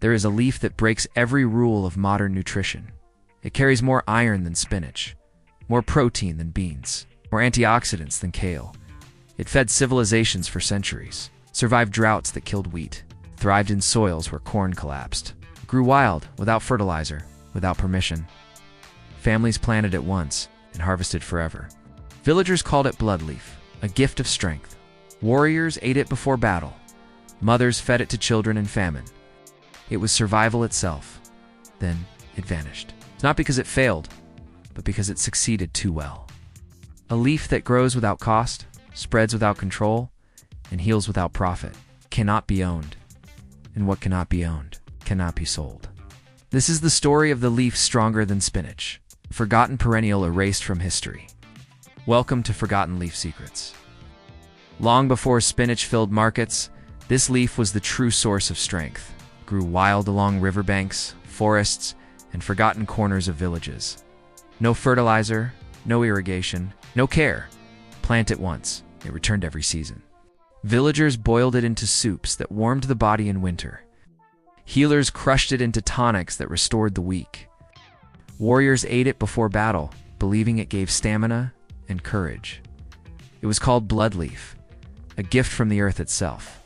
There is a leaf that breaks every rule of modern nutrition. It carries more iron than spinach, more protein than beans, more antioxidants than kale. It fed civilizations for centuries, survived droughts that killed wheat, thrived in soils where corn collapsed, grew wild without fertilizer, without permission. Families planted it once and harvested forever. Villagers called it bloodleaf, a gift of strength. Warriors ate it before battle. Mothers fed it to children in famine. It was survival itself. Then it vanished. It's not because it failed, but because it succeeded too well. A leaf that grows without cost, spreads without control, and heals without profit cannot be owned. And what cannot be owned cannot be sold. This is the story of the leaf stronger than spinach, a forgotten perennial erased from history. Welcome to Forgotten Leaf Secrets. Long before spinach filled markets, this leaf was the true source of strength. It grew wild along riverbanks, forests, and forgotten corners of villages. No fertilizer, no irrigation, no care. Plant it once, it returned every season. Villagers boiled it into soups that warmed the body in winter. Healers crushed it into tonics that restored the weak. Warriors ate it before battle, believing it gave stamina and courage. It was called bloodleaf, a gift from the earth itself.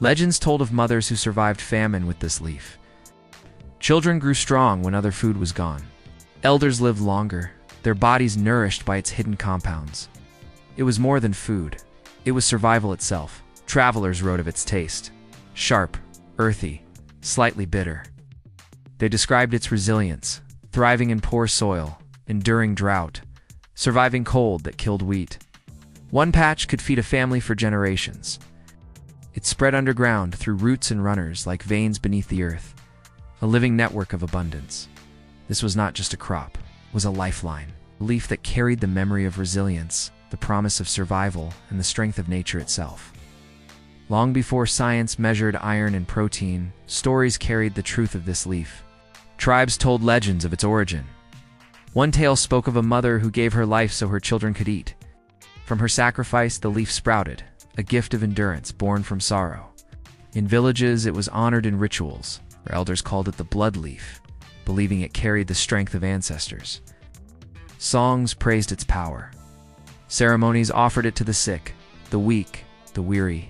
Legends told of mothers who survived famine with this leaf. Children grew strong when other food was gone. Elders lived longer, their bodies nourished by its hidden compounds. It was more than food. It was survival itself. Travelers wrote of its taste. Sharp, earthy, slightly bitter. They described its resilience, thriving in poor soil, enduring drought, surviving cold that killed wheat. One patch could feed a family for generations. It spread underground through roots and runners like veins beneath the earth, a living network of abundance. This was not just a crop, it was a lifeline, a leaf that carried the memory of resilience, the promise of survival, and the strength of nature itself. Long before science measured iron and protein, stories carried the truth of this leaf. Tribes told legends of its origin. One tale spoke of a mother who gave her life so her children could eat. From her sacrifice, the leaf sprouted, a gift of endurance born from sorrow. In villages, it was honored in rituals, where elders called it the blood leaf, believing it carried the strength of ancestors. Songs praised its power. Ceremonies offered it to the sick, the weak, the weary.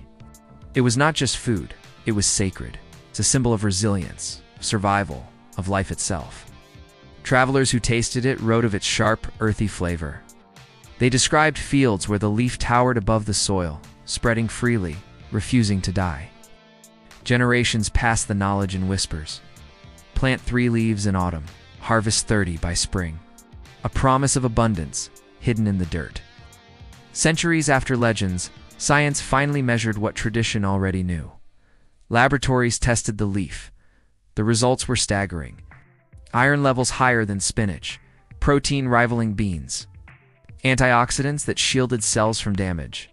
It was not just food, it was sacred. It's a symbol of resilience, of survival, of life itself. Travelers who tasted it wrote of its sharp, earthy flavor. They described fields where the leaf towered above the soil, spreading freely, refusing to die. Generations passed the knowledge in whispers. Plant 3 leaves in autumn, harvest 30 by spring. A promise of abundance, hidden in the dirt. Centuries after legends, science finally measured what tradition already knew. Laboratories tested the leaf. The results were staggering. Iron levels higher than spinach, protein rivaling beans, antioxidants that shielded cells from damage,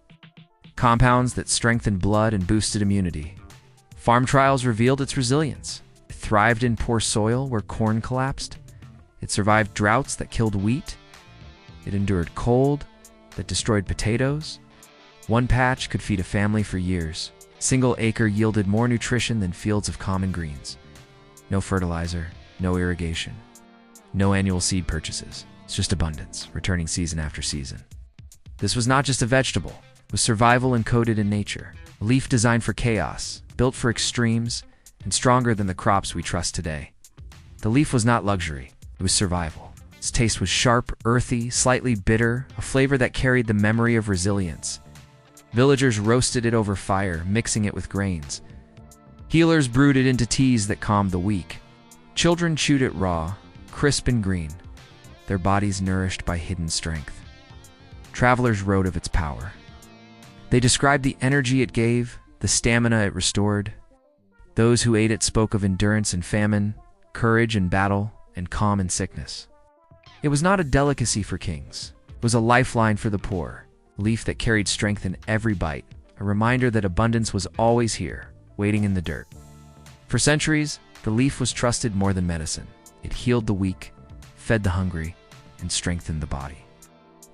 compounds that strengthened blood and boosted immunity. Farm trials revealed its resilience. It thrived in poor soil where corn collapsed. It survived droughts that killed wheat. It endured cold that destroyed potatoes. One patch could feed a family for years. Single acre yielded more nutrition than fields of common greens. No fertilizer, no irrigation, no annual seed purchases. It's just abundance, returning season after season. This was not just a vegetable. It was survival encoded in nature. A leaf designed for chaos, built for extremes, and stronger than the crops we trust today. The leaf was not luxury. It was survival. Its taste was sharp, earthy, slightly bitter, a flavor that carried the memory of resilience. Villagers roasted it over fire, mixing it with grains. Healers brewed it into teas that calmed the weak. Children chewed it raw, crisp and green, their bodies nourished by hidden strength. Travelers wrote of its power. They described the energy it gave, the stamina it restored. Those who ate it spoke of endurance in famine, courage in battle, and calm in sickness. It was not a delicacy for kings. It was a lifeline for the poor, a leaf that carried strength in every bite, a reminder that abundance was always here, waiting in the dirt. For centuries, the leaf was trusted more than medicine. It healed the weak, fed the hungry, and strengthened the body.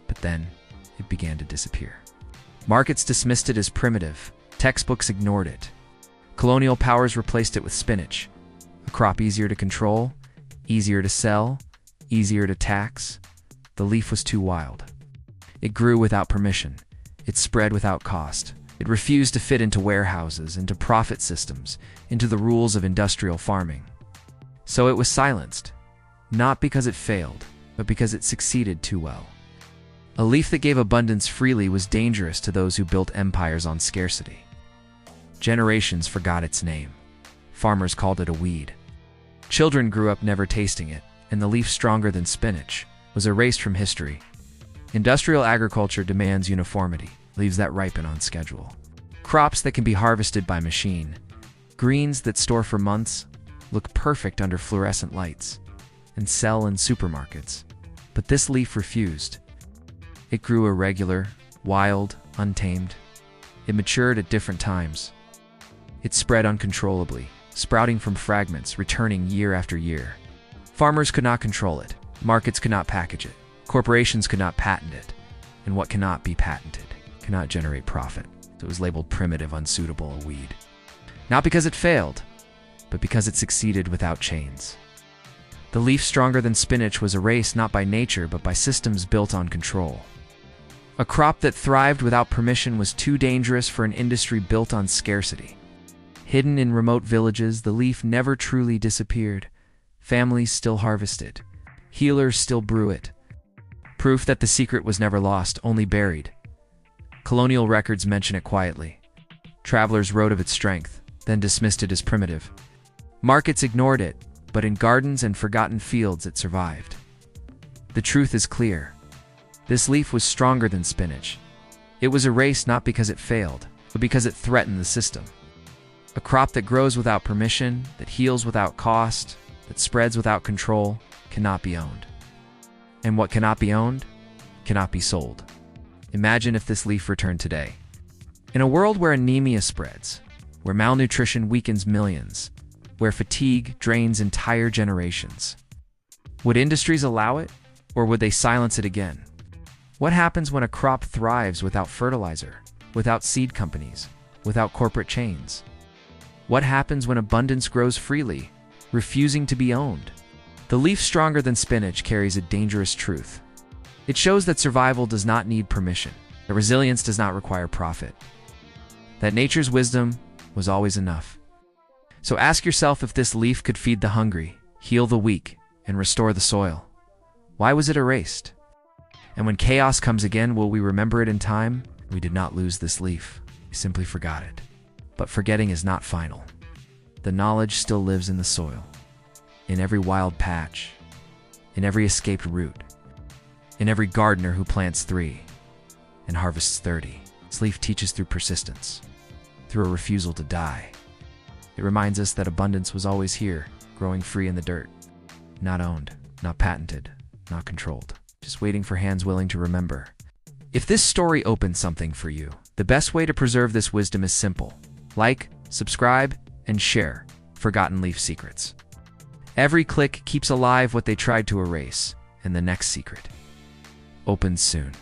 But then, it began to disappear. Markets dismissed it as primitive. Textbooks ignored it. Colonial powers replaced it with spinach, A crop easier to control, easier to sell, easier to tax. The leaf was too wild. It grew without permission. It spread without cost. It refused to fit into warehouses, into profit systems, into the rules of industrial farming. So it was silenced, not because it failed, but because it succeeded too well. A leaf that gave abundance freely was dangerous to those who built empires on scarcity. Generations forgot its name. Farmers called it a weed. Children grew up never tasting it, and the leaf stronger than spinach was erased from history. Industrial agriculture demands uniformity, leaves that ripen on schedule. Crops that can be harvested by machine, greens that store for months, look perfect under fluorescent lights, and sell in supermarkets. But this leaf refused. It grew irregular, wild, untamed. It matured at different times. It spread uncontrollably, sprouting from fragments, returning year after year. Farmers could not control it. Markets could not package it. Corporations could not patent it. And what cannot be patented cannot generate profit. It was labeled primitive, unsuitable, a weed. Not because it failed, but because it succeeded without chains. The leaf stronger than spinach was erased not by nature, but by systems built on control. A crop that thrived without permission was too dangerous for an industry built on scarcity. Hidden in remote villages, the leaf never truly disappeared. Families still harvest it. Healers still brew it. Proof that the secret was never lost, only buried. Colonial records mention it quietly. Travelers wrote of its strength, then dismissed it as primitive. Markets ignored it, but in gardens and forgotten fields it survived. The truth is clear. This leaf was stronger than spinach. It was erased not because it failed, but because it threatened the system. A crop that grows without permission, that heals without cost, that spreads without control, cannot be owned. And what cannot be owned, cannot be sold. Imagine if this leaf returned today. In a world where anemia spreads, where malnutrition weakens millions, where fatigue drains entire generations. Would industries allow it, or would they silence it again? What happens when a crop thrives without fertilizer, without seed companies, without corporate chains? What happens when abundance grows freely, refusing to be owned? The leaf stronger than spinach carries a dangerous truth. It shows that survival does not need permission, that resilience does not require profit, that nature's wisdom was always enough. So ask yourself if this leaf could feed the hungry, heal the weak, and restore the soil. Why was it erased? And when chaos comes again, will we remember it in time? We did not lose this leaf. We simply forgot it. But forgetting is not final. The knowledge still lives in the soil, in every wild patch, in every escaped root, in every gardener who plants 3 and harvests 30. This leaf teaches through persistence, through a refusal to die. It reminds us that abundance was always here, growing free in the dirt. Not owned, not patented, not controlled. Just waiting for hands willing to remember. If this story opened something for you, the best way to preserve this wisdom is simple. Like, subscribe, and share Forgotten Leaf Secrets. Every click keeps alive what they tried to erase, and the next secret opens soon.